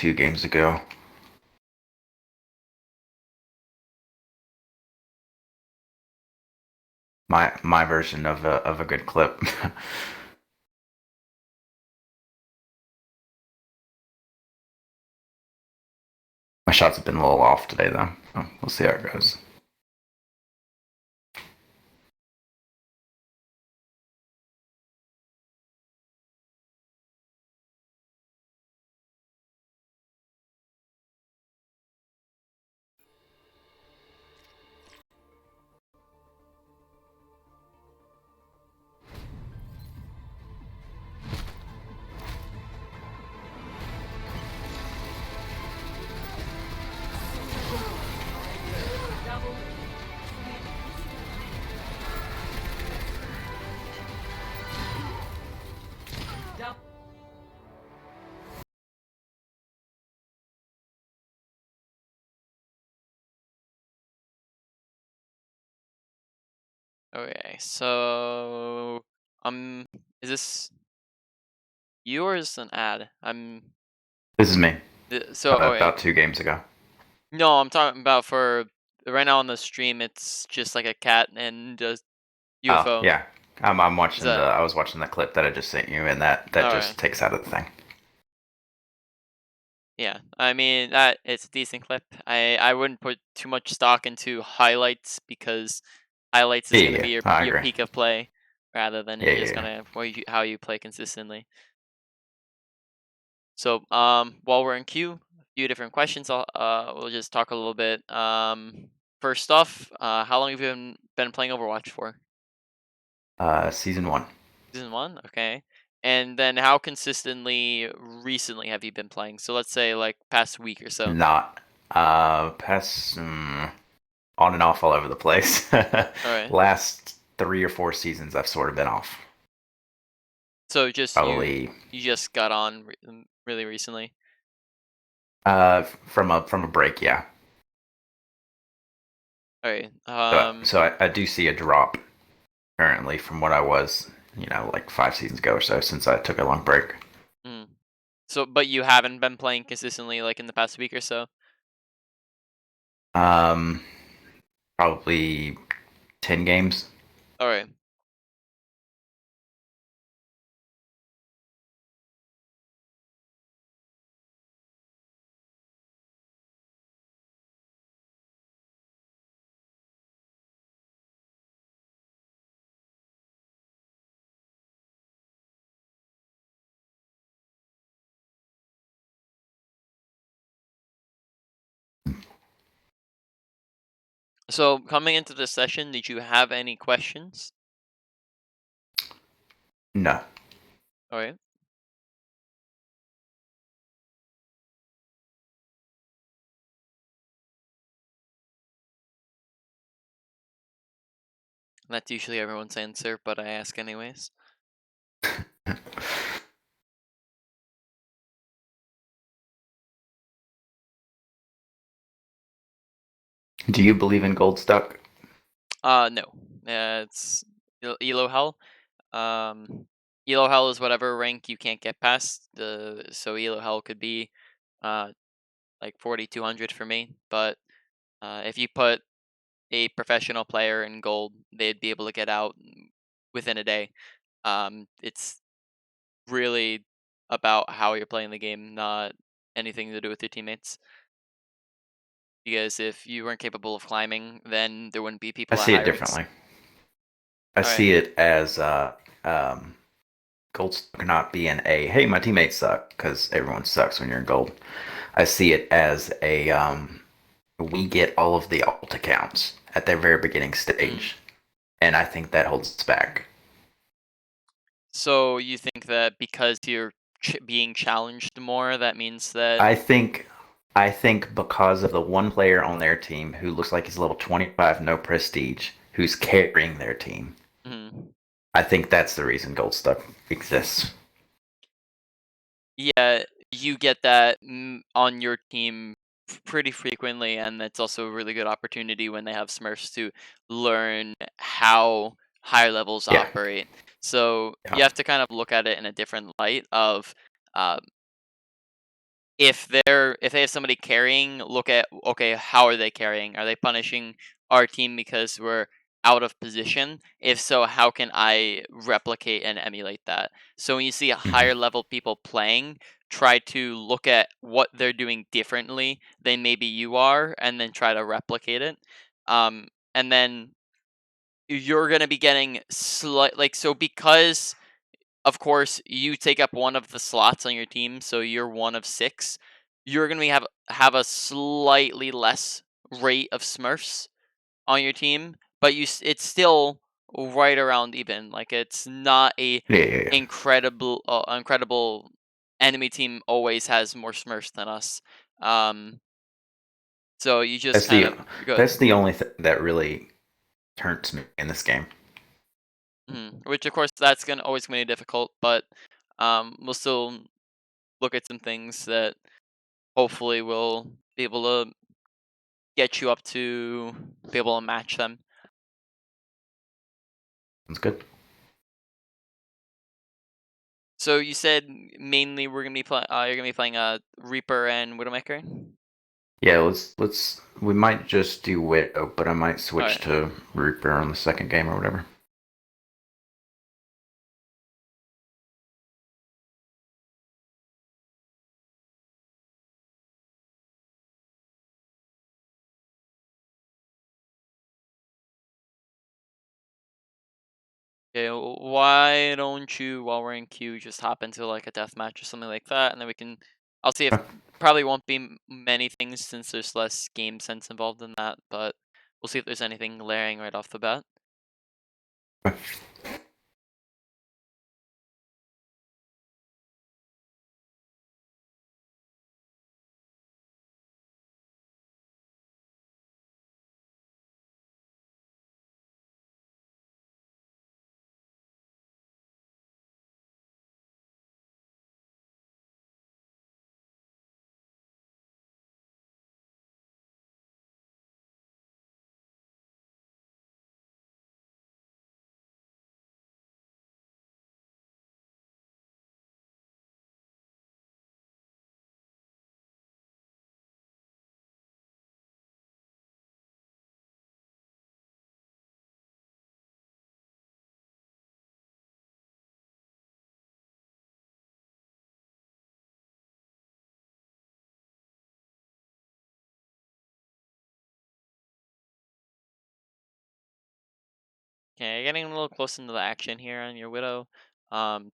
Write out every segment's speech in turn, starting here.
2 games ago. My version of a good clip. My shots have been a little off today, though. We'll see how it goes. Okay, so is this you or is this an ad? This is me. Okay. About 2 games ago. No, I'm talking about for right now on the stream. It's just like a cat and a Oh UFO. yeah, I'm Is watching the. that I was watching the clip that I just sent you, and that all right? just takes out of the thing. Yeah, I mean that it's a decent clip. I wouldn't put too much stock into highlights because highlights is Yeah, gonna yeah, be your I your agree. peak of play rather than Yeah, it yeah, just yeah. kind of how you play consistently. So, while we're in queue, a few different questions. We'll just talk a little bit. First off, how long have you been playing Overwatch for? Season 1. Season one, okay. And then how consistently recently have you been playing? So let's say like past week or so. Not past on and off all over the place. All right. Last 3 or 4 seasons, I've sort of been off. So just Probably you just got on really recently. from a break, yeah. All right. So I do see a drop currently from what I was, like 5 seasons ago or so since I took a long break. Mm. So, but you haven't been playing consistently like in the past week or so. Um, Probably 10 games. All right. So coming into this session, did you have any questions? No. All right. That's usually everyone's answer, but I ask anyways. Do you believe in gold stuck? No. It's Elo Hell. Um, Elo Hell is whatever rank you can't get past. So Elo Hell could be uh like 4200 for me, but if you put a professional player in gold, they'd be able to get out within a day. It's really about how you're playing the game, not anything to do with your teammates. Because if you weren't capable of climbing, then there wouldn't be I people at see high it ranks. differently. I All right. see it as um, gold stuck not being a hey, my teammates suck because everyone sucks when you're in gold. I see it as a we get all of the alt accounts at their very beginning Mm. stage, and I think that holds us back. So you think that because you're being challenged more, that means that. I think I think because of the one player on their team who looks like he's level 25, no prestige, who's carrying their team. Mhm. I think that's the reason Gold Stuck exists. Yeah, you get that on your team pretty frequently, and it's also a really good opportunity when they have Smurfs to learn how higher levels Yeah, operate. So yeah, you have to kind of look at it in a different light of uh, if they have somebody carrying, look at, okay, how are they carrying? Are they punishing our team because we're out of position? If so, how can I replicate and emulate that? So when you see a Mhm. higher level people playing, try to look at what they're doing differently than maybe you are, and then try to replicate it. And then you're gonna be getting slight like so because of course, you take up one of the slots on your team, so you're one of 6. You're gonna have a slightly less rate of Smurfs on your team, but it's still right around even. Like it's not a Yeah, yeah, yeah. incredible enemy team always has more Smurfs than us. Um, so you just That's kind the of go, that's the only thing that really turns me in this game. which of course that's gonna always gonna be difficult, but we'll still look at some things that hopefully will be able to get you up to be able to match them. That's good. So you said mainly we're gonna be you're gonna be playing Reaper and Widowmaker. Yeah, let's we might just do Widow, but I might All switch right. to Reaper on the second game or whatever. Okay. Why don't you, while we're in queue, just hop into like a death match or something like that, and then we can. I'll see if Okay. probably won't be many things since there's less game sense involved in that, but we'll see if there's anything glaring right off the bat. Okay, getting a little close into the action here on your Widow. Um,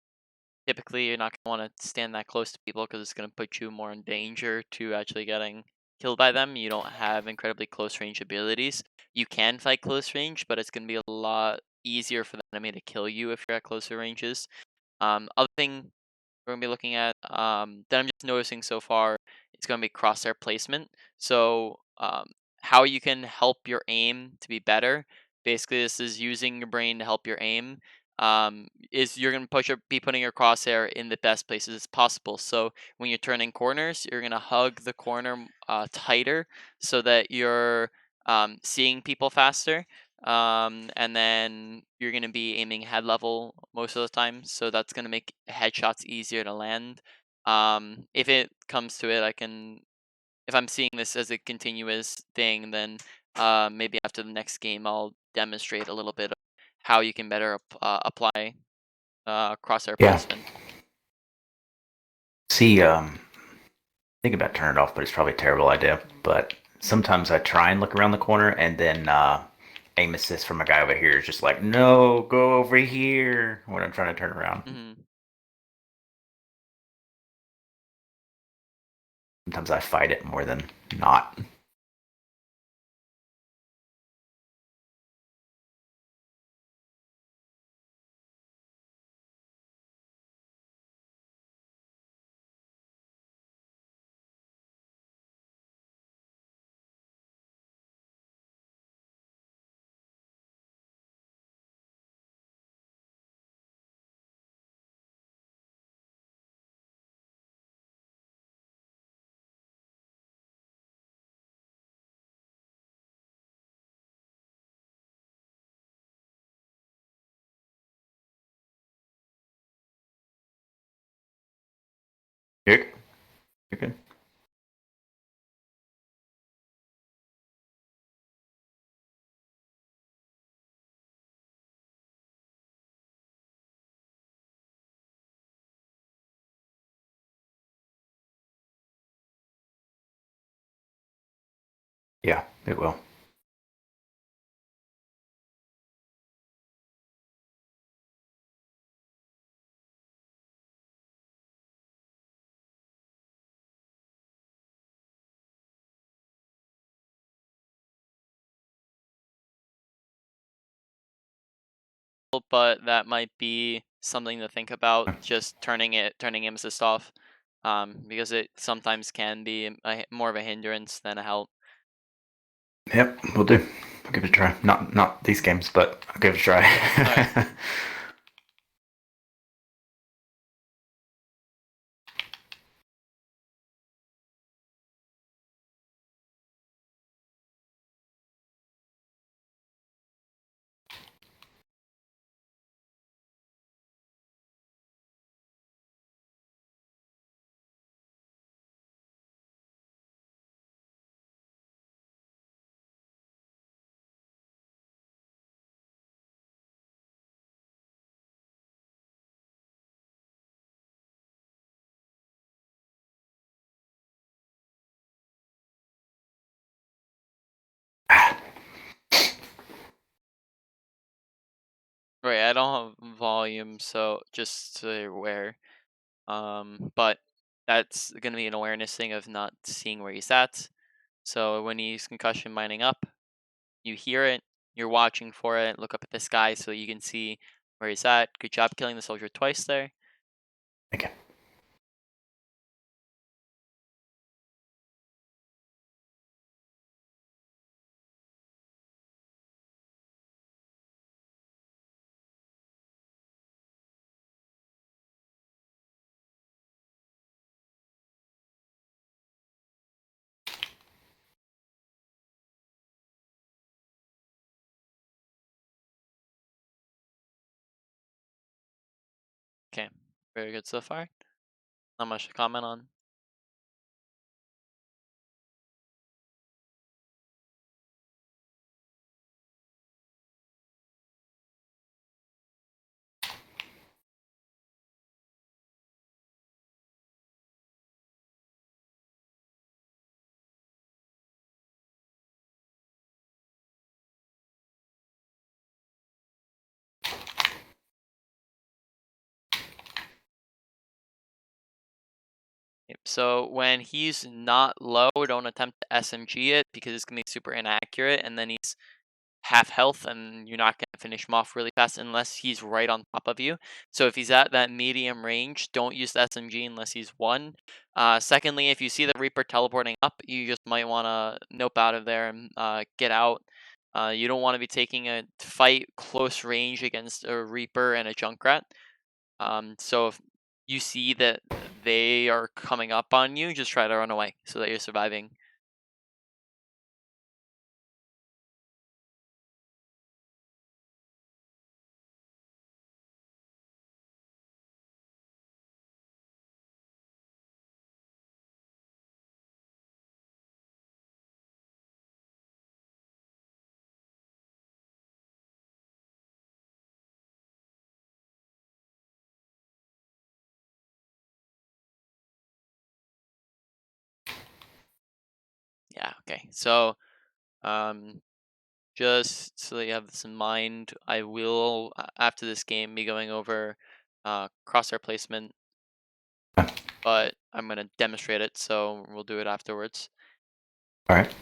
Typically, you're not gonna want to stand that close to people because it's gonna put you more in danger to actually getting killed by them. You don't have incredibly close range abilities. You can fight close range, but it's gonna be a lot easier for the enemy to kill you if you're at closer ranges. Other thing we're gonna be looking at that I'm just noticing so far is gonna be crosshair placement. So how you can help your aim to be better. Basically, this is using your brain to help your aim. Is you're gonna be putting your crosshair in the best places possible. So when you're turning corners, you're gonna hug the corner tighter so that you're seeing people faster, and then you're going to be aiming head level most of the time, so that's going to make headshots easier to land. If it comes to it, if I'm seeing this as a continuous thing, then maybe after the next game, I'll demonstrate a little bit of how you can better apply crosshair Yeah. placement. See, think about turning it off, but it's probably a terrible idea. But sometimes I try and look around the corner, and then aim assist from a guy over here is just like, no, go over here when I'm trying to turn around. Hmm. Sometimes I fight it more than not. You're, you're good. Yeah, it will. But that might be something to think about, just turning Imsist off, because it sometimes can be more of a hindrance than a help. Yep, we'll do. I'll give it a try. Not these games, but I'll give it a All right. try. Right, I don't have volume, so just so you're aware. But that's gonna be an awareness thing of not seeing where he's at. So when he's concussion mining up, you hear it, you're watching for it, look up at the sky so you can see where he's at. Good job killing the soldier twice there. Okay. Okay, very good so far. Not much to comment on. Yep. So when he's not low, don't attempt to SMG it because it's gonna be super inaccurate, and then he's half health, and you're not gonna finish him off really fast unless he's right on top of you. So if he's at that medium range, don't use the SMG unless he's one. Secondly, if you see the Reaper teleporting up, you just might want to nope out of there and get out. You don't want to be taking a fight close range against a Reaper and a Junkrat. So if you see that they are coming up on you, just try to run away so that you're surviving. Yeah, okay. So um, just so that you have this in mind, I will, after this game, be going over crosshair placement, but I'm going to demonstrate it, so we'll do it afterwards. All right.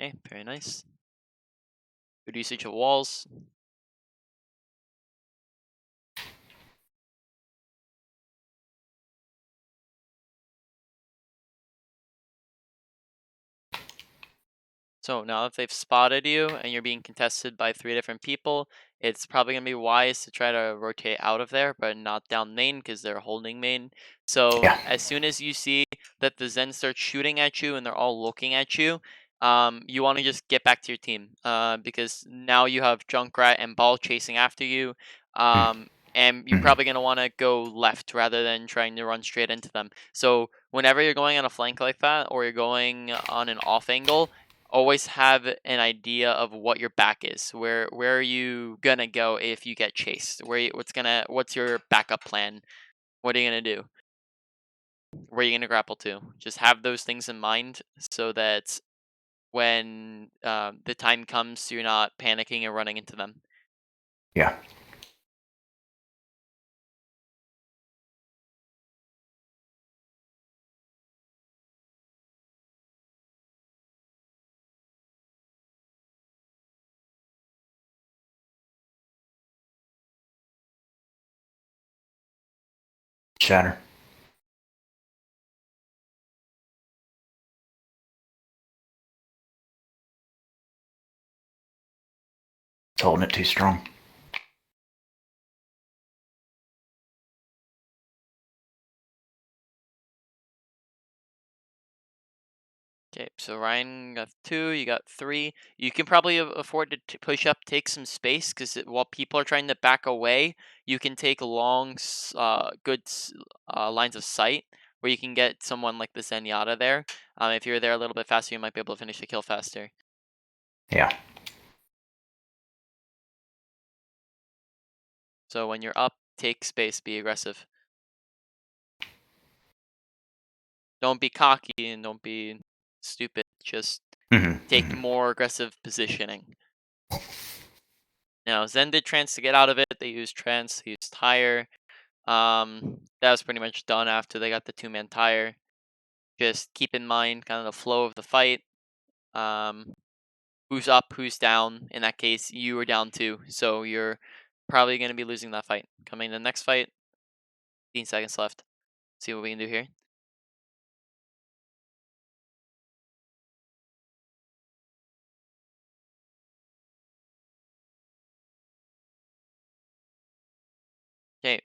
Okay, very nice. Good usage of walls. So now if they've spotted you and you're being contested by 3 different people, it's probably gonna be wise to try to rotate out of there, but not down main because they're holding main. So Yeah. as soon as you see that the Zen starts shooting at you and they're all looking at you, you want to just get back to your team, because now you have Junkrat and Ball chasing after you. Hmm. and you're Mhm. probably going to want to go left rather than trying to run straight into them. So whenever you're going on a flank like that, or you're going on an off angle, always have an idea of what your back is. Where are you gonna go if you get chased? What's your backup plan? What are you gonna do? Where are you gonna grapple to? Just have those things in mind so that when the time comes, you're not panicking and running into them. Yeah. Shatter. It's holding it too strong. Okay, so Ryan got 2, you got 3. You can probably afford to push up, take some space, because while people are trying to back away, you can take long, good lines of sight where you can get someone like the Zenyatta there. If you're there a little bit faster, you might be able to finish the kill faster. Yeah. So when you're up, take space, be aggressive. Don't be cocky and don't be stupid. Just Mhm. take Mhm. more aggressive positioning. Now, Zen did trance to get out of it. They used trance, they used tire. That was pretty much done after they got the 2-man tire. Just keep in mind kind of the flow of the fight. Um, who's up, who's down. In that case, you were down too, so you're probably going to be losing that fight. Coming to the next fight, 15 seconds left. See what we can do here. Okay.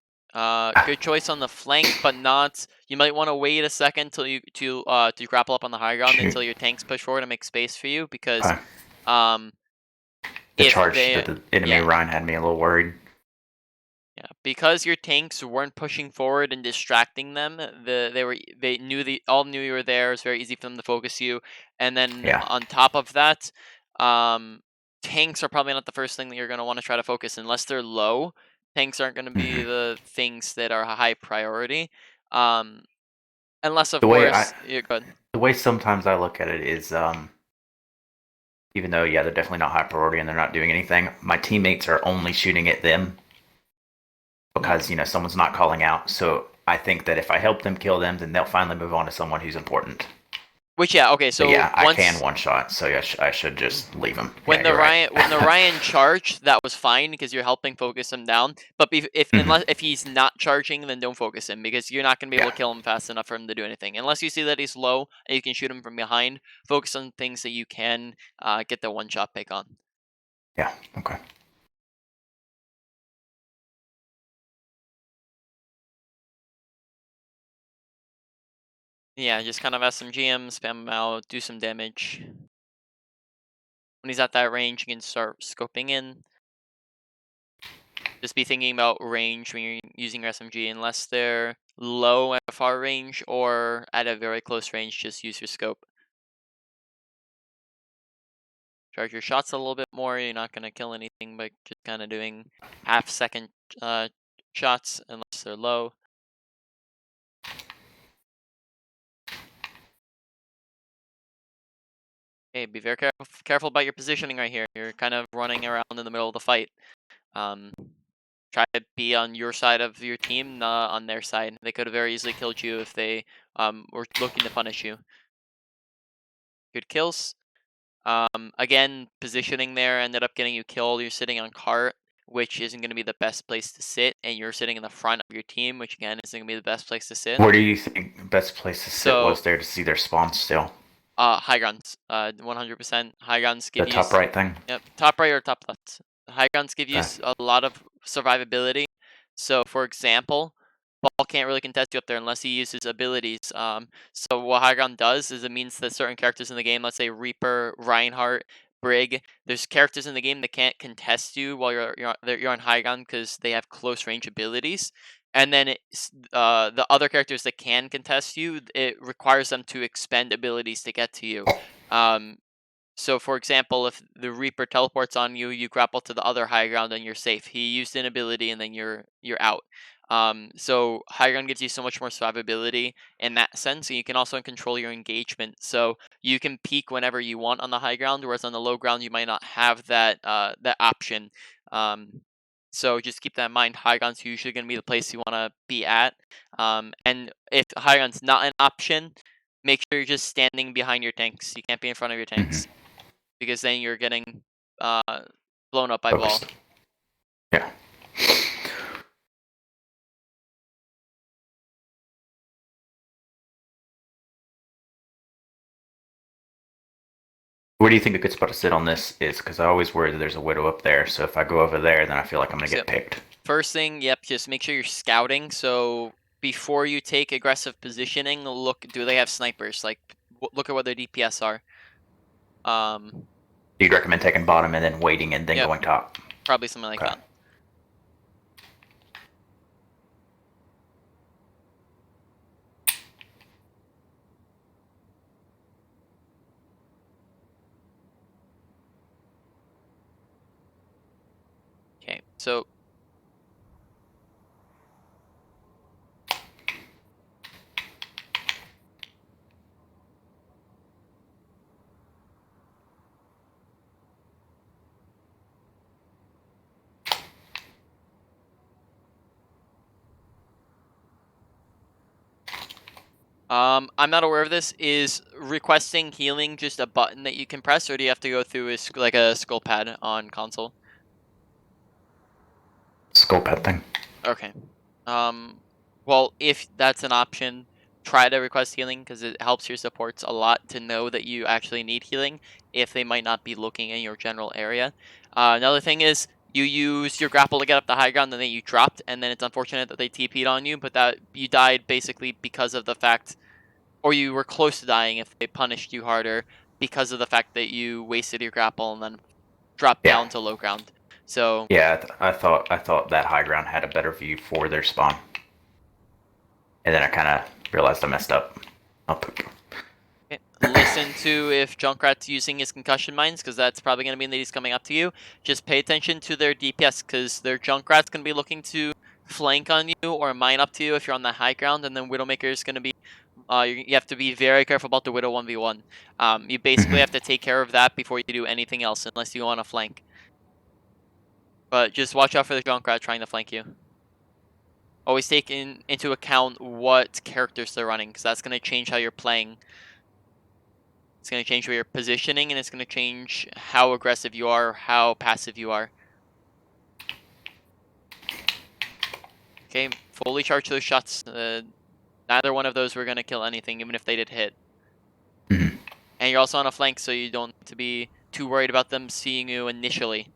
Good choice on the flank, but not. You might want to wait a second till you to grapple up on the high ground Shoot. until your tanks push forward and make space for you, because Okay. um The if charge they that the enemy yeah Ryan had me a little worried. Yeah, because your tanks weren't pushing forward and distracting them, they all knew you were there. It's very easy for them to focus you. And then Yeah. on top of that, um, tanks are probably not the first thing that you're going to want to try to focus unless they're low. Tanks aren't going to be Mhm. the things that are a high priority, um, unless of The way I course you're good. the way sometimes I look at it is even though yeah they're definitely not high priority and they're not doing anything, my teammates are only shooting at them because Mhm. someone's not calling out. So I think that if I help them kill them, then they'll finally move on to someone who's important. Which yeah, okay. But So yeah, I can once one shot, so yeah, I should just leave him. when Yeah, the you're right. Ryan charged, that was fine because you're helping focus him down. But if Mhm. unless if he's not charging, then don't focus him because you're not gonna be able Yeah, to kill him fast enough for him to do anything. Unless you see that he's low and you can shoot him from behind, focus on things that you can get the one shot pick on. yeah, okay. Yeah, just kind of SMG him, spam him out, do some damage. When he's at that range, you can start scoping in. Just be thinking about range when you're using your SMG, unless they're low at a far range or at a very close range, just use your scope. Charge your shots a little bit more, you're not going to kill anything by just kind of doing half-second uh, shots unless they're low. Okay, be very careful about your positioning right here. You're kind of running around in the middle of the fight. Um, try to be on your side of your team, not on their side. They could have very easily killed you if they were looking to punish you. Good kills. Again, positioning there ended up getting you killed. You're sitting on cart, which isn't going to be the best place to sit, and you're sitting in the front of your team, which again isn't going to be the best place to sit. Where do you think the best place to sit So, was there to see their spawn still? high grounds, 100% high grounds The give you, top right thing? yep, top right or top left. High grounds give you Okay. a lot of survivability. So, for example, Ball can't really contest you up there unless he uses abilities. So what high ground does is it means that certain characters in the game, let's say Reaper, Reinhardt, Brig. There's characters in the game that can't contest you while you're on high ground because they have close range abilities. And then the other characters that can contest you, it requires them to expend abilities to get to you. Um, so, for example, if the Reaper teleports on you, you grapple to the other high ground and you're safe. He used an ability and then you're out. So high ground gives you so much more survivability in that sense, and you can also control your engagement. So you can peek whenever you want on the high ground, whereas on the low ground you might not have that option. Um, so just keep that in mind. High ground's usually going to be the place you want to be at. And if high ground's not an option, make sure you're just standing behind your tanks. You can't be in front of your Hmm. tanks because then you're getting uh, blown up by ball. Focused. Yeah. Where do you think a good spot to sit on this is? Because I always worry that there's a widow up there. So if I go over there, then I feel like I'm gonna So get picked. first thing, yep, just make sure you're scouting. So before you take aggressive positioning, look, do they have snipers? Like, look at what their DPS are. You'd recommend taking bottom and then waiting and then Yep, going top. probably something like Okay. that. Okay, so I'm not aware of this. Is requesting healing just a button that you can press, or do you have to go through like a skull pad on console? Skull pad thing. Okay. Um, well, if that's an option, try to request healing because it helps your supports a lot to know that you actually need healing if they might not be looking in your general area. Another thing is you use your grapple to get up the high ground and then you dropped, and then it's unfortunate that they TP'd on you, but that you died basically because of the fact, or you were close to dying if they punished you harder because of the fact that you wasted your grapple and then dropped Yeah. down to low ground. So Yeah, I thought that high ground had a better view for their spawn, and then I kind of realized I messed up. I'll poop. okay. Listen to if Junkrat's using his concussion mines, because that's probably going to mean that he's coming up to you. Just pay attention to their DPS, because their Junkrat's going to be looking to flank on you or mine up to you if you're on the high ground, and then Widowmaker is going to be. You have to be very careful about the Widow 1v1. You basically Hmm. have to take care of that before you do anything else, unless you want to flank. But just watch out for the Junkrat trying to flank you. Always take into account what characters they're running, because that's going to change how you're playing. It's going to change where you're positioning, and it's going to change how aggressive you are, how passive you are. Okay, fully charge those shots. Neither one of those were going to kill anything, even if they did hit. Hmm. And you're also on a flank, so you don't need to be too worried about them seeing you initially.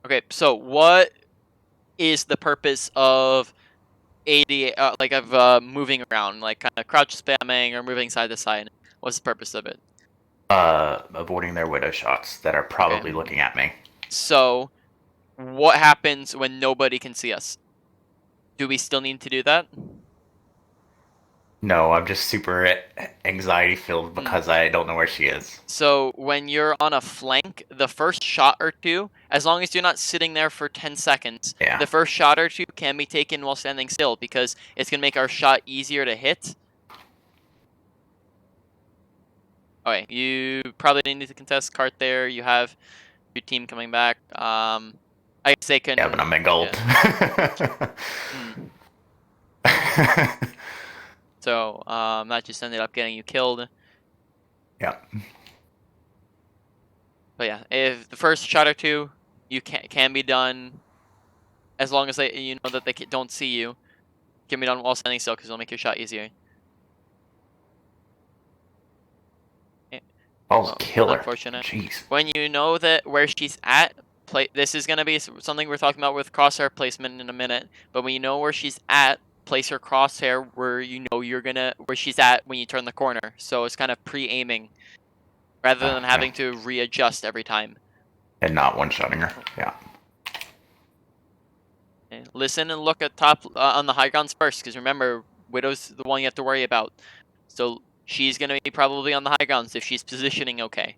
Okay, so what is the purpose of moving around, like kind of crouch spamming or moving side to side? What's the purpose of it? Avoiding their widow shots that are Okay, probably looking at me. so what happens when nobody can see us? Do we still need to do that? No, I'm just super anxiety filled Hmm. because I don't know where she is. So when you're on a flank, the first shot or two, as long as you're not sitting there for 10 seconds, Yeah. the first shot or two can be taken while standing still because it's going to make our shot easier to hit. Okay, you probably didn't need to contest cart there. You have your team coming back. I guess they Yeah, but can. I'm in gold. Yeah. Hmm. So that just ended up getting you killed. Yeah. But yeah, if the first shot or two you can be done as long as you know that they don't see you. Get me down while standing still because it'll make your shot easier. Ball's Oh, killer. unfortunate. Jeez. When you know that where she's at, this is gonna be something we're talking about with crosshair placement in a minute. But when you know where she's at, place her crosshair where you know where she's at when you turn the corner. So it's kind of pre-aiming rather than Okay. having to readjust every time. And not one-shotting her. Yeah. Okay. Listen and look at top on the high grounds first, because remember, Widow's the one you have to worry about. So she's gonna be probably on the high grounds if she's positioning okay.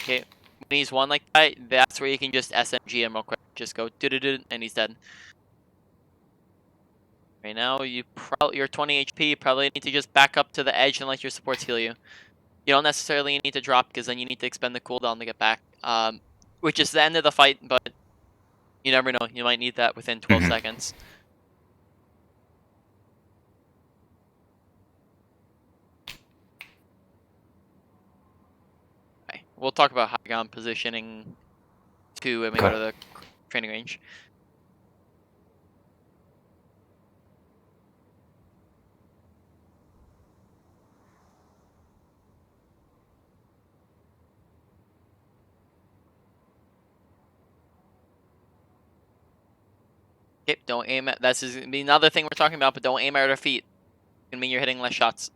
Okay, when he's one like that, that's where you can just SMG him real quick. Just go do and he's dead. Right now, you're 20 HP. You probably need to just back up to the edge and let your supports heal you. You don't necessarily need to drop because then you need to expend the cooldown to get back. Which is the end of the fight, but you never know. You might need that within 12 Hmm. seconds. Okay, we'll talk about high ground positioning too when we go Okay. to the training range. Okay, don't aim at. That's another thing we're talking about, but don't aim at her feet. It can mean you're hitting less shots.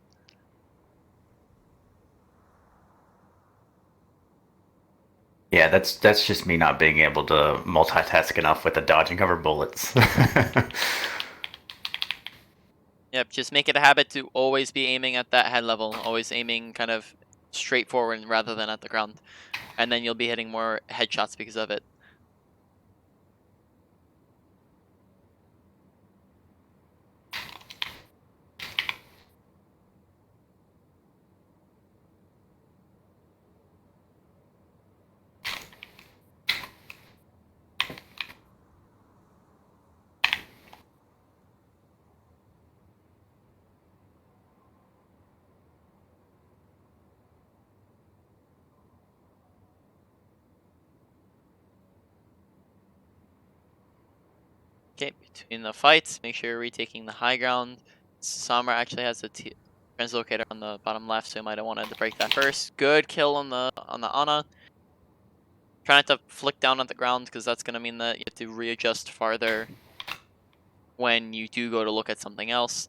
Yeah, that's just me not being able to multitask enough with the dodge and cover bullets. Yep, just make it a habit to always be aiming at that head level, always aiming kind of straight forward rather than at the ground. And then you'll be hitting more headshots because of it. Okay, between the fights, make sure you're retaking the high ground. Samra actually has a translocator on the bottom left, so you might have wanted to break that first. Good kill on the Ana. Try not to flick down at the ground because that's gonna mean that you have to readjust farther when you do go to look at something else.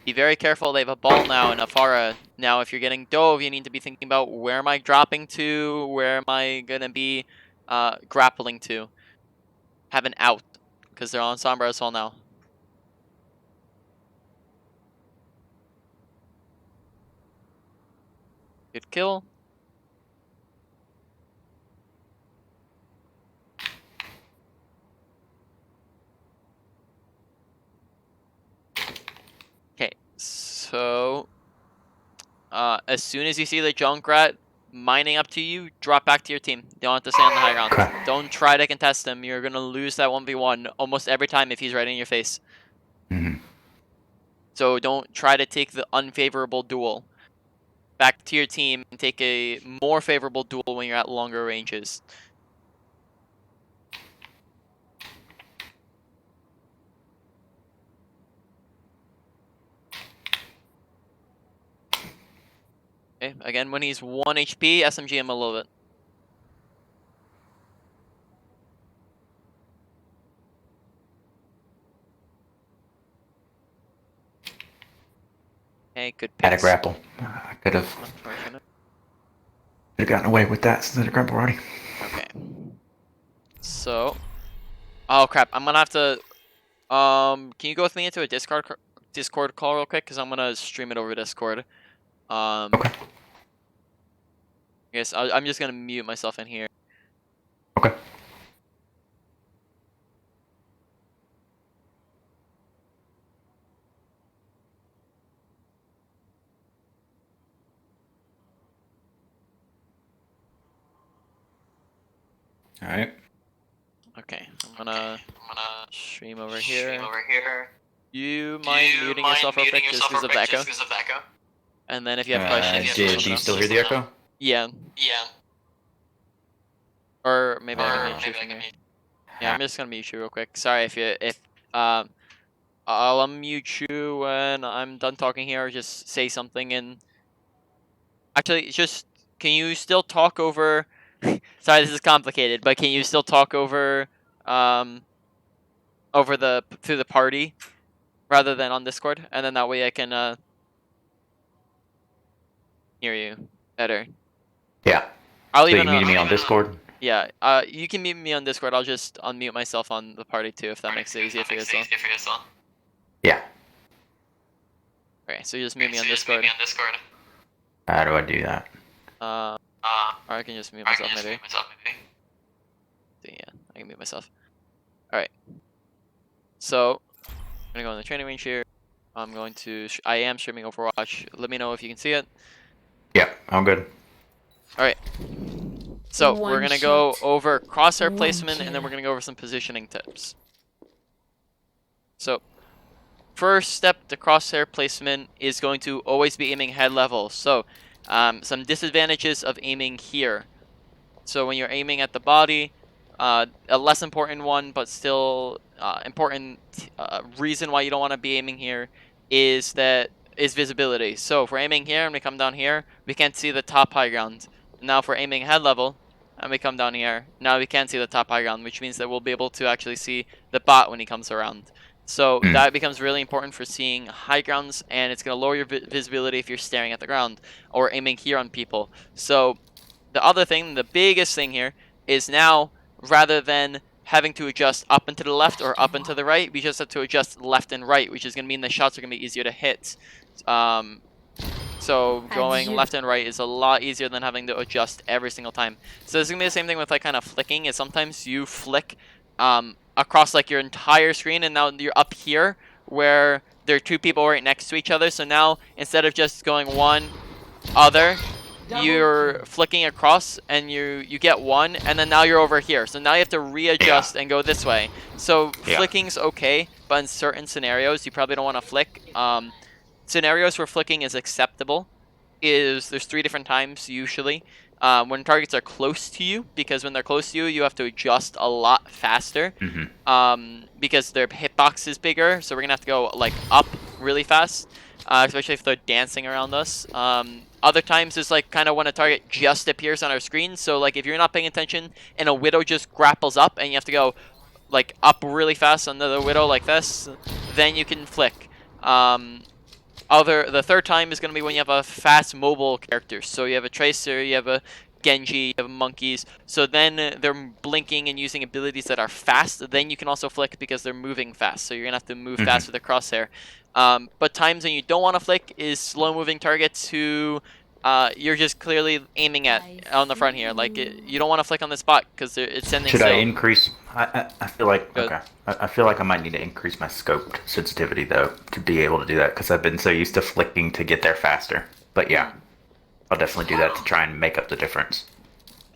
Be very careful. They have a ball now and Afara. Now, if you're getting dove, you need to be thinking about where am I dropping to? Where am I gonna be grappling to? Have an out because they're on Sombra as well now. Good kill. Okay, so as soon as you see the Junkrat mining up to you, drop back to your team. You don't have to stay on the high ground. Okay. Don't try to contest him. You're gonna lose that 1v1 almost every time if he's right in your face. Hmm. So don't try to take the unfavorable duel. Back to your team and take a more favorable duel when you're at longer ranges. Okay, again, when he's 1 HP, SMG him a little bit. Okay, good Had a picks. grapple. I Unfortunate. could have gotten away with that since I had a grapple already. Okay. So, oh crap, I'm gonna have to. Can you go with me into a Discord call real quick? Cause I'm gonna stream it over Discord. Okay. Yes, I'm just gonna mute myself in here. Okay. All right. Okay, I'm gonna stream over here. You mind muting yourself real quick just because of the echo? And then if you have questions, just let Do me you know. still hear the echo? Yeah. Or maybe I can mute you from here. Yeah, I'm just gonna mute you real quick. Sorry if I'll unmute you when I'm done talking here, or just say something and actually just can you still talk over sorry, this is complicated, but can you still talk um over through the party rather than on Discord? And then that way I can hear you better. Yeah. I'll So even you muted me on Discord? yeah, you can mute me on Discord. I'll just unmute myself on the party too if that makes it easier for you as well. Yeah. Okay, so you just mute me on Discord. How do I do that? Or I can just mute myself maybe. Yeah, I can mute myself. Alright. So I'm gonna go in the training range here. I'm going to I am streaming Overwatch. Let me know if you can see it. Yeah, I'm good. Alright. So we're One gonna go shot. over crosshair One placement and then kill. we're gonna go over some positioning tips. So first step to crosshair placement is going to always be aiming head level. So some disadvantages of aiming here. So when you're aiming at the body, a less important one, but still important reason why you don't want to be aiming here is visibility. So if we're aiming here and we come down here, we can't see the top high ground. Now if we're aiming head level and we come down here, now we can see the top high ground, which means that we'll be able to actually see the bot when he comes around. So that becomes really important for seeing high grounds, and it's going to lower your visibility if you're staring at the ground or aiming here on people. So the other thing, the biggest thing here, is now rather than having to adjust up and to the left or up and to the right, we just have to adjust left and right, which is going to mean the shots are going to be easier to hit. So going left and right is a lot easier than having to adjust every single time. So it's going to be the same thing with like kind of flicking, is sometimes you flick across like your entire screen, and now you're up here where there are two people right next to each other. So now instead of just going one, other, you're flicking across and you get one, and then now you're over here. So now you have to readjust and go this way. So flicking's okay, but in certain scenarios you probably don't want to flick. Scenarios where flicking is acceptable is there's 3 different times usually. When targets are close to you, because when they're close to you, you have to adjust a lot faster. Because their hitbox is bigger, so we're gonna have to go like up really fast, especially if they're dancing around us. Other times is like kind of when a target just appears on our screen. So like if you're not paying attention and a Widow just grapples up and you have to go like up really fast on the Widow like this, then you can flick. The third time is going to be when you have a fast mobile character. So you have a Tracer, you have a Genji, you have monkeys. So then they're blinking and using abilities that are fast. Then you can also flick because they're moving fast. So you're going to have to move fast with the crosshair. But times when you don't want to flick is slow moving targets who you're just clearly aiming at on the front here. Like you don't want to flick on the spot because it's sending. Should I increase? I feel like okay. I feel like I might need to increase my scope sensitivity though to be able to do that because I've been so used to flicking to get there faster. But yeah, I'll definitely do that to try and make up the difference.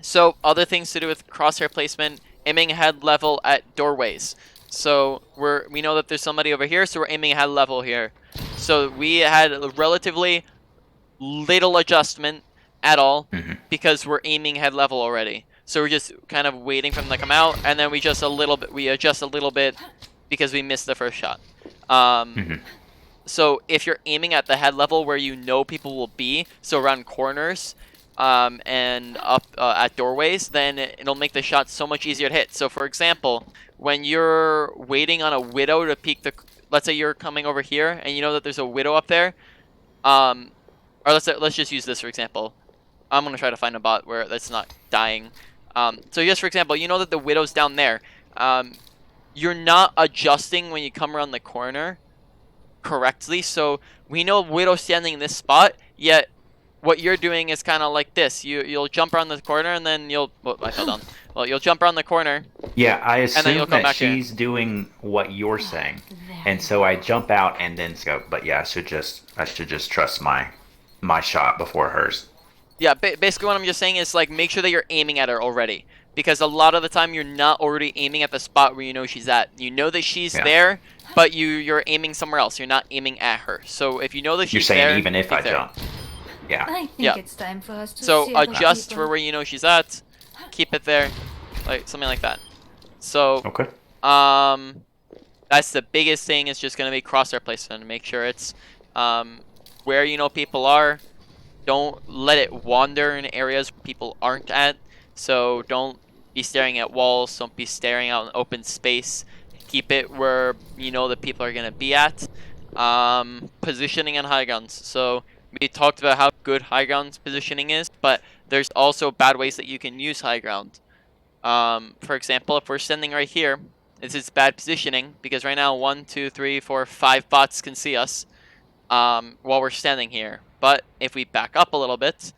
So other things to do with crosshair placement: aiming head level at doorways. So we know that there's somebody over here, so we're aiming head level here. So we had a relatively little adjustment at all because we're aiming head level already. So we're just kind of waiting for them to come out, and then we adjust a little bit because we missed the first shot. So if you're aiming at the head level where you know people will be, so around corners and up at doorways, then it'll make the shot so much easier to hit. So for example, when you're waiting on a Widow to peek let's say you're coming over here and you know that there's a Widow up there, or let's just use this for example. I'm gonna try to find a bot where that's not dying. So just for example, you know that the Widow's down there. You're not adjusting when you come around the corner correctly. So we know Widow's standing in this spot, yet what you're doing is kind of like this. You'll jump around the corner and then you'll. Oh, I fell down. Well, you'll jump around the corner. Yeah, I and then you'll assume come that back here. she's doing what you're saying, and so I jump out and then go. But yeah, I should just trust my shot before hers. Yeah, basically what I'm just saying is like make sure that you're aiming at her already, because a lot of the time you're not already aiming at the spot where you know she's at. You know that she's Yeah. there, but you're aiming somewhere else. You're not aiming at her. So if you know that You're she's saying there, even if peek I there. jump. Yeah. I think Yeah. it's time for us to So see other adjust people. for where you know she's at. Keep it there, like something like that. So Okay. that's the biggest thing. Is just gonna be crosshair placement. Make sure it's where you know people are. Don't let it wander in areas where people aren't at. So don't be staring at walls. Don't be staring out in open space. Keep it where you know the people are gonna be at. Positioning on high grounds. So we talked about how good high ground positioning is, but there's also bad ways that you can use high ground. For example, if we're standing right here, this is bad positioning because right now 1, 2, 3, 4, 5 bots can see us while we're standing here. But if we back up a little bit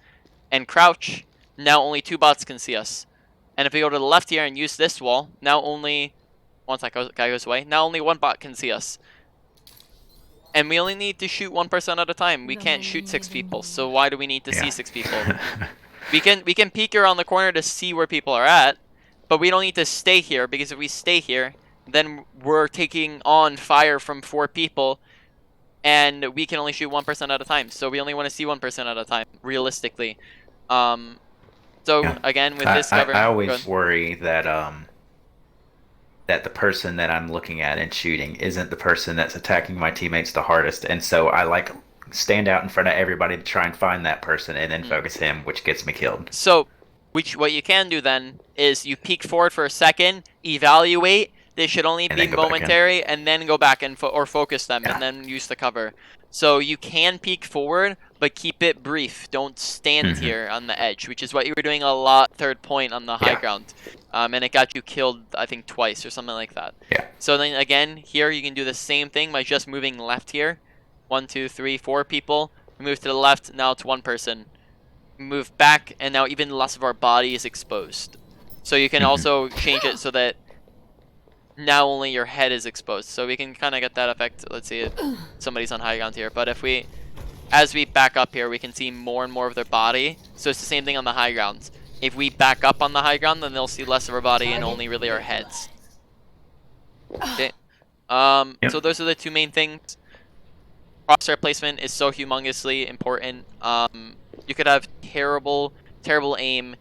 and crouch, now only 2 bots can see us. And if we go to the left here and use this wall, now only once that guy goes away, now only 1 bot can see us. And we only need to shoot 1 person at a time. We can't shoot 6 people, so why do we need to see 6 people? We can peek around the corner to see where people are at, but we don't need to stay here, because if we stay here, then we're taking on fire from 4 people, and we can only shoot 1 person at a time. So we only want to see 1 person at a time, realistically. So Yeah. again, with this cover, I always worry that that the person that I'm looking at and shooting isn't the person that's attacking my teammates the hardest, and so I like stand out in front of everybody to try and find that person and then focus him, which gets me killed. So, what you can do then is you peek forward for a second, evaluate. This should only And be then go back in. momentary, and then go back and or focus them, Yeah. and then use the cover. So you can peek forward, but keep it brief. Don't stand here on the edge, which is what you were doing a lot. Third point on the high ground, and it got you killed, I think, twice or something like that. Yeah. So then again, here you can do the same thing by just moving left here. 1, 2, 3, 4 people. Move to the left. Now it's 1 person. Move back, and now even less of our body is exposed. So you can also change it so that now only your head is exposed. So we can kind of get that effect. Let's see if somebody's on high ground here. But if we, as we back up here, we can see more and more of their body. So it's the same thing on the high ground. If we back up on the high ground, then they'll see less of our body and only really our heads. Okay. So those are the 2 main things. Crosshair placement is so humongously important. You could have terrible aim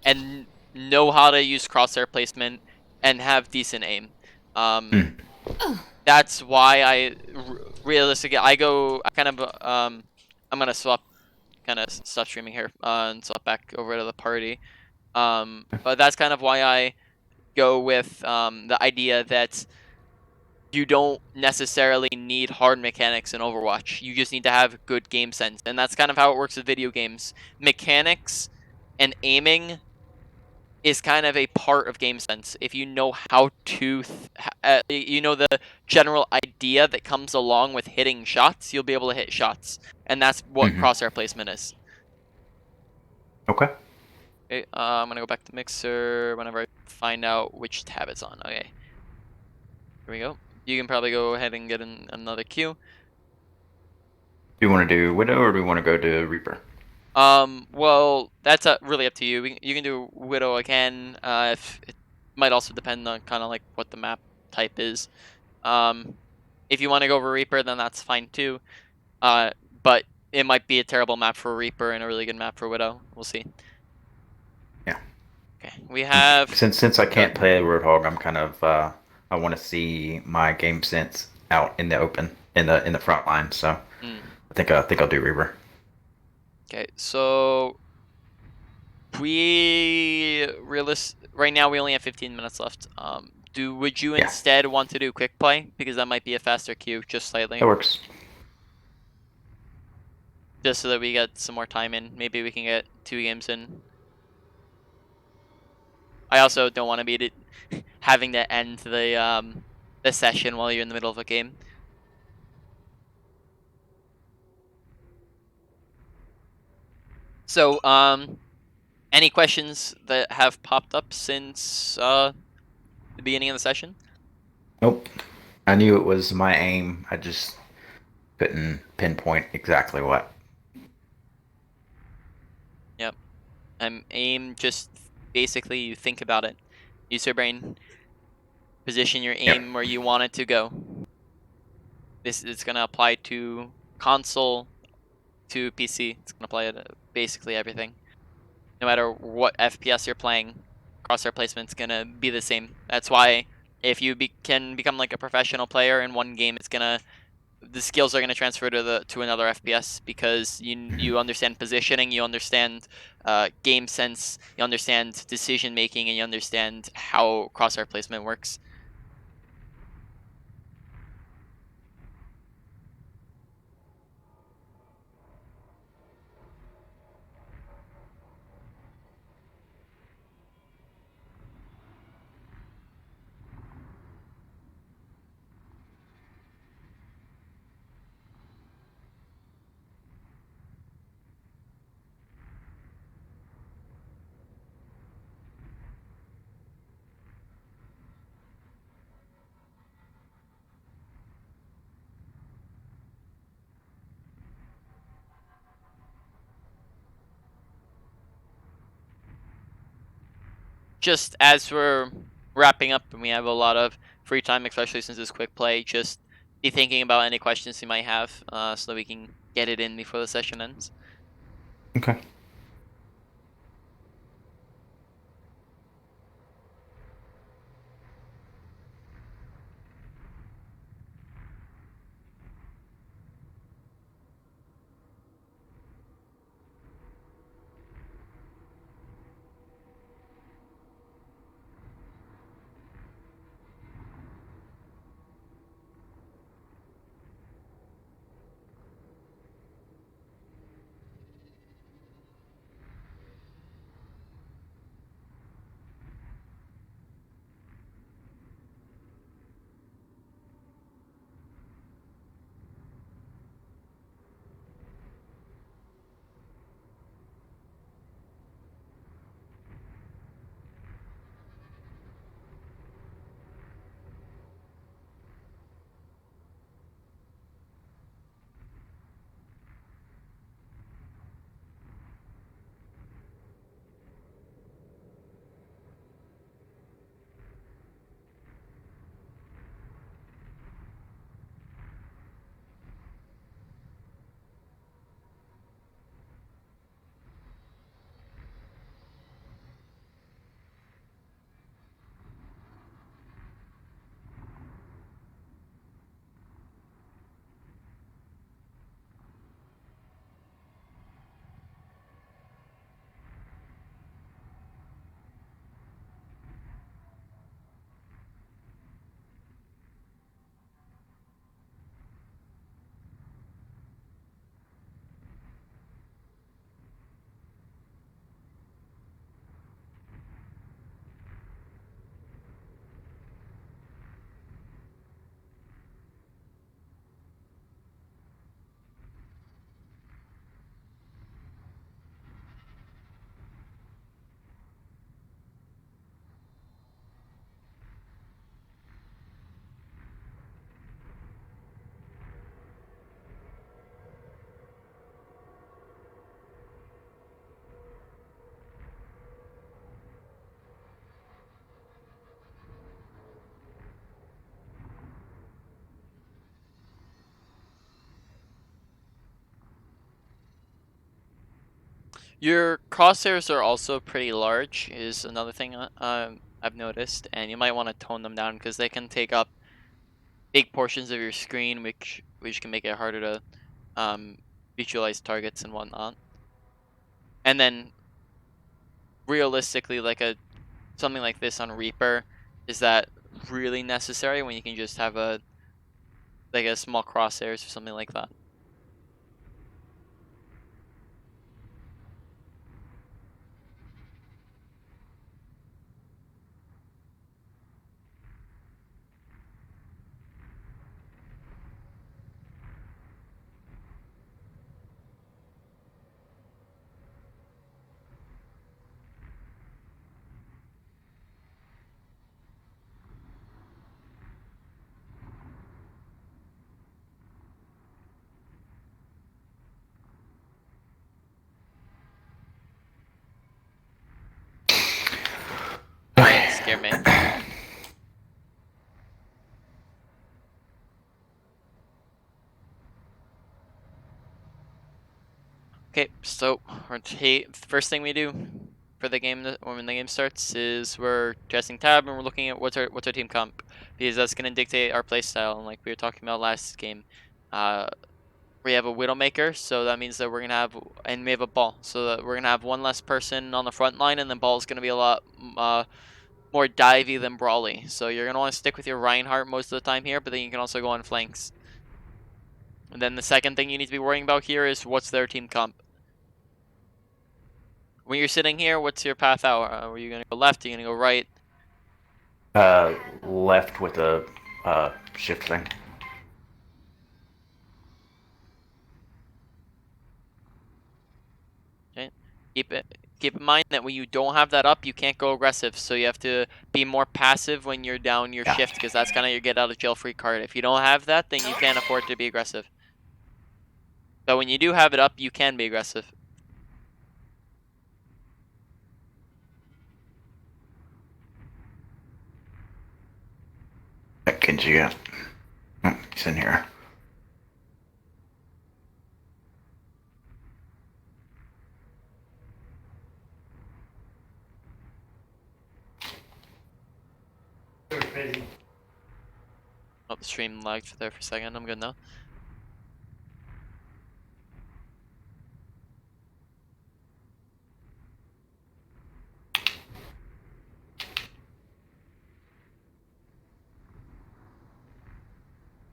and know how to use crosshair placement and have decent aim. That's why realistically I kind of I'm gonna kind of stop streaming here and swap back over to the party. But that's kind of why I go with the idea that you don't necessarily need hard mechanics in Overwatch. You just need to have good game sense. And that's kind of how it works with video games. Mechanics and aiming is kind of a part of game sense. If you know how to, you know the general idea that comes along with hitting shots, you'll be able to hit shots. And that's what crosshair placement is. Okay. Okay, I'm going to go back to Mixer whenever I find out which tab it's on. Okay. Here we go. You can probably go ahead and get another queue. Do you want to do Widow or do we want to go to Reaper? Well, that's really up to you. You can do Widow again. If it might also depend on kind of like what the map type is. If you want to go over Reaper, then that's fine too. But it might be a terrible map for Reaper and a really good map for Widow. We'll see. Yeah. Okay, we have. Since I can't play Roadhog, I'm kind of I want to see my game sense out in the open in the front line. So I think I'll do Reaper. Okay, so right now we only have 15 minutes left. Would you instead want to do quick play, because that might be a faster queue, just slightly? That works. Just so that we get some more time in. Maybe we can get 2 games in. I also don't want to be having to end the session while you're in the middle of a game. So, any questions that have popped up since the beginning of the session? Nope. I knew it was my aim. I just couldn't pinpoint exactly what. Yep. Aim just basically you think about it, use your brain, position your Yep. aim where you want it to go. This is gonna apply to console, to PC. It's gonna apply to basically everything. No matter what FPS you're playing, crosshair placement's gonna be the same. That's why if you can become like a professional player in one game, the skills are gonna transfer to another FPS because Mhm. you understand positioning, you understand game sense, you understand decision making, and you understand how crosshair placement works. Just as we're wrapping up and we have a lot of free time, especially since it's quick play, just be thinking about any questions you might have so that we can get it in before the session ends. Okay. Your crosshairs are also pretty large, is another thing I've noticed, and you might want to tone them down because they can take up big portions of your screen, which can make it harder to um, visualize targets and whatnot. And then realistically, like a something like this on Reaper, is that really necessary when you can just have a small crosshairs or something like that? hear me. Okay, so first thing we do for the game when the game starts is we're testing tab and we're looking at what's our team comp, because that's gonna dictate our play style. And like we were talking about last game, we have a Widowmaker, so that means that we're gonna have, and we have a ball, so that we're gonna have one less person on the front line, and then ball is gonna be a lot more divey than brawly. So you're gonna want to stick with your Reinhardt most of the time here, but then you can also go on flanks. And then the second thing you need to be worrying about here is what's their team comp. When you're sitting here, what's your path out? Are you gonna go left? Are you gonna go right? Left with a shift thing. Okay. Keep in mind that when you don't have that up, you can't go aggressive. So you have to be more passive when you're down your Yeah. shift, because that's kind of your get out of jail free card. If you don't have that, then you can't afford to be aggressive. But when you do have it up, you can be aggressive. That Genji, yeah. He's in here. Oh, the stream lagged there for a second. I'm good now.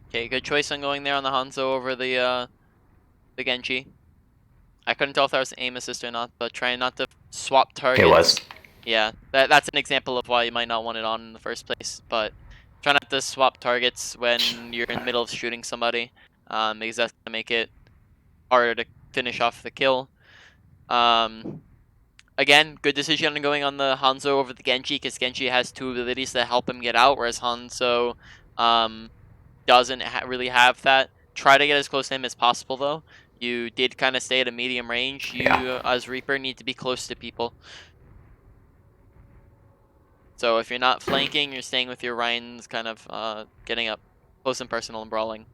Okay, good choice on going there on the Hanzo over the Genji. I couldn't tell if that was aim assist or not, but trying not to swap targets. It was. Yeah, that's an example of why you might not want it on in the first place. But try not to swap targets when you're in the middle of shooting somebody, because that's gonna make it harder to finish off the kill. Again, good decision on going on the Hanzo over the Genji, because Genji has two abilities that help him get out, whereas Hanzo doesn't really have that. Try to get as close to him as possible, though. You did kind of stay at a medium range. You, Yeah. as Reaper, need to be close to people. So if you're not flanking, you're staying with your Ryan's, kind of getting up close and personal and brawling.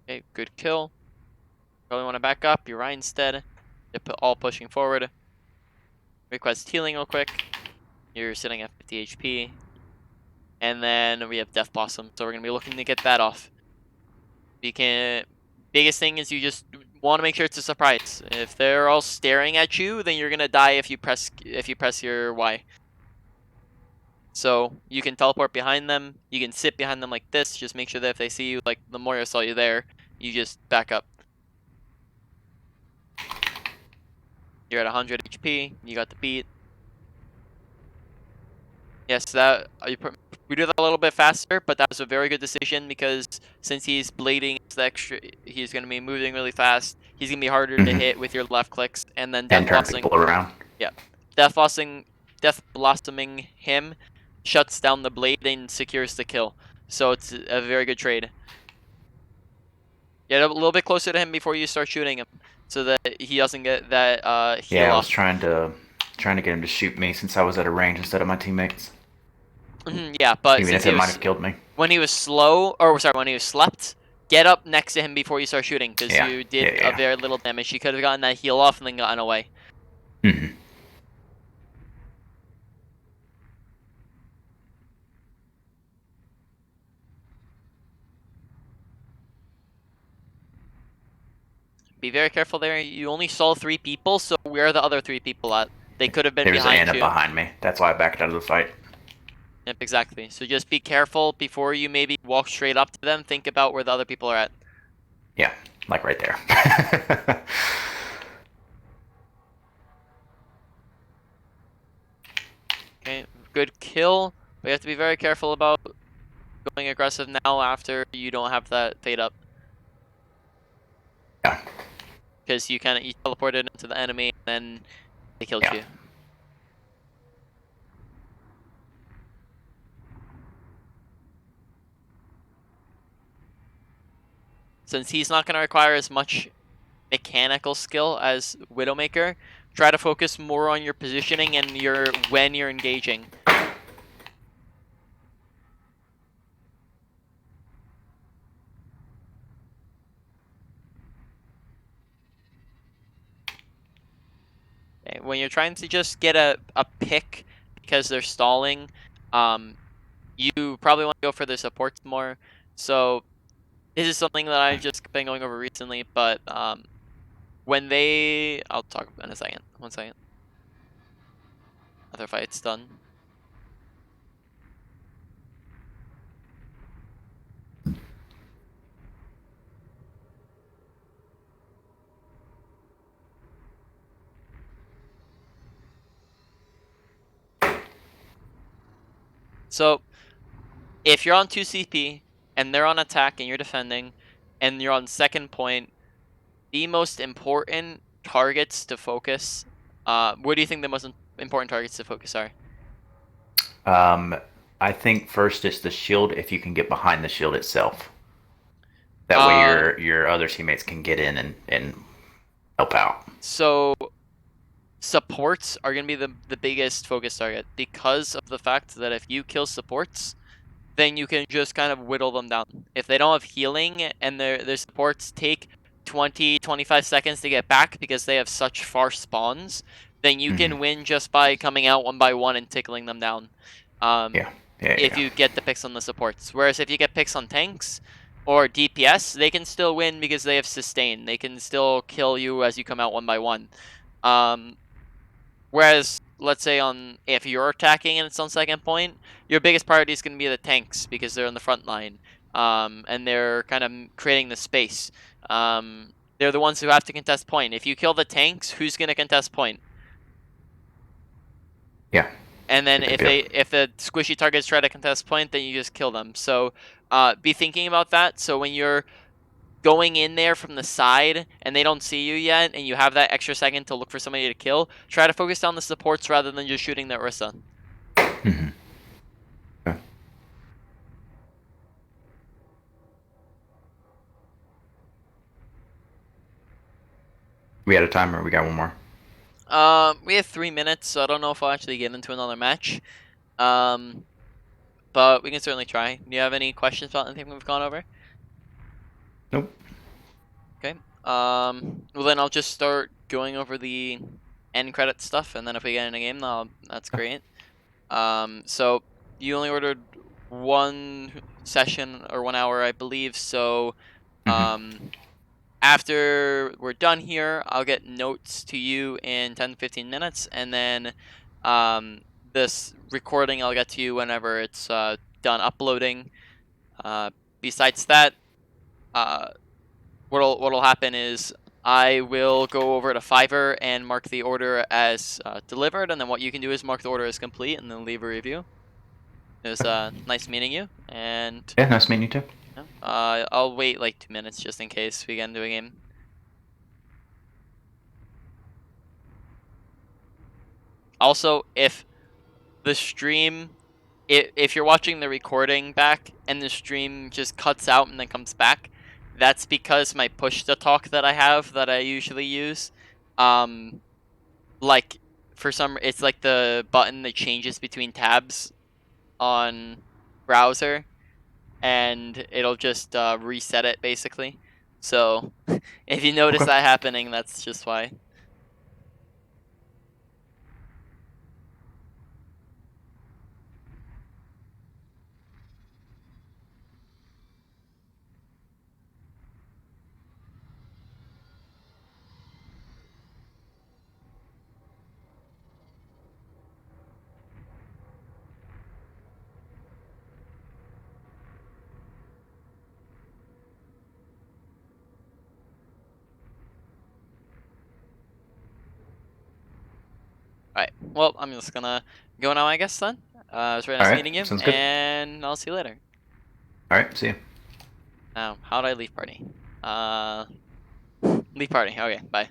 Okay, good kill. Probably want to back up. Your Ryan instead. They're all pushing forward. Request healing real quick. You're sitting at 50 HP. And then we have Death Blossom, so we're going to be looking to get that off. You can. Biggest thing is you just want to make sure it's a surprise. If they're all staring at you, then you're gonna die if you press your Y. So you can teleport behind them. You can sit behind them like this. Just make sure that if they see you, like the Moira saw you there, you just back up. You're at 100 HP. You got the beat. Yes, we do that a little bit faster, but that was a very good decision, because since he's blading, it's the extra. He's going to be moving really fast. He's going to be harder to hit with your left clicks, and then And turn people around. Yeah, death blossoming him shuts down the blade and secures the kill. So it's a very good trade. Get a little bit closer to him before you start shooting him, so that he doesn't get that heal Yeah, I was off. trying to get him to shoot me since I was at a range instead of my teammates. Yeah, but Even since if it might have killed me. when he was slow, or sorry, when he was slept, get up next to him before you start shooting, because Yeah. you did Yeah. a very little damage. He could have gotten that heal off and then gotten away. Be very careful there. You only saw 3 people, so where are the other 3 people at? They could have been There's behind Anna you. behind me. That's why I backed out of the fight. Yep, exactly. So just be careful before you maybe walk straight up to them. Think about where the other people are at. Yeah, like right there. Okay, good kill. But you have to be very careful about going aggressive now after you don't have that fade up. Yeah. Because you teleported into the enemy and then they killed you. Since he's not going to require as much mechanical skill as Widowmaker. Try to focus more on your positioning and your when you're engaging. Okay? When you're trying to just get a pick because they're stalling, you probably want to go for the supports more. So this is something that I've just been going over recently, but when I'll talk in a second. 1 second. Other fight's done. So if you're on 2 CP and they're on attack and you're defending, and you're on second point, the most important targets to focus. What do you think the most important targets to focus are? Um, I think first is the shield. If you can get behind the shield itself, that way Uh, your other teammates can get in and help out. so supports are gonna be the biggest focus target because of the fact that if you kill supports, then you can just kind of whittle them down. If they don't have healing and their supports take 20-25 seconds to get back because they have such far spawns, then you Hmm. can win just by coming out one by one and tickling them down. Yeah, yeah, If yeah. you get the picks on the supports. Whereas if you get picks on tanks or DPS, they can still win because they have sustain. They can still kill you as you come out one by one. Um, Whereas, let's say if you're attacking and it's on second point, your biggest priority is going to be the tanks because they're on the front line, and they're kind of creating the space. They're the ones who have to contest point. If you kill the tanks, who's going to contest point? Yeah, And then it's a big deal. if the squishy targets try to contest point, then you just kill them. So be thinking about that. So when you're going in there from the side and they don't see you yet, and you have that extra second to look for somebody to kill, try to focus on the supports rather than just shooting the Orisa. Hmm. Okay. We had a timer. We got one more. We have 3 minutes, so I don't know if I'll actually get into another match. Um, but we can certainly try. Do you have any questions about anything we've gone over? Nope. Okay. Well then I'll just start going over the end credit stuff, and then if we get in a game, that's great. So you only ordered one session or 1 hour, I believe. So, Hmm. um, after we're done here, I'll get notes to you in 10-15 minutes, and then this recording I'll get to you whenever it's done uploading. Uh, Besides that, uh, what'll happen is I will go over to Fiverr and mark the order as delivered, and then what you can do is mark the order as complete, and then leave a review. It was nice meeting you, and Yeah, nice meeting you too. I'll wait like 2 minutes just in case we get into a game. Also, if the stream, if you're watching the recording back and the stream just cuts out and then comes back, that's because my push to talk that I have that I usually use, um, like it's like the button that changes between tabs on browser, and it'll just reset it basically. So if you notice Okay. that happening, that's just why. All right. Well, I'm just gonna go now, I guess. Then it was very All nice right. meeting you, Sounds good. and I'll see you later. All right. See you. Now, how do I leave party? Uh, leave party. Okay. Bye.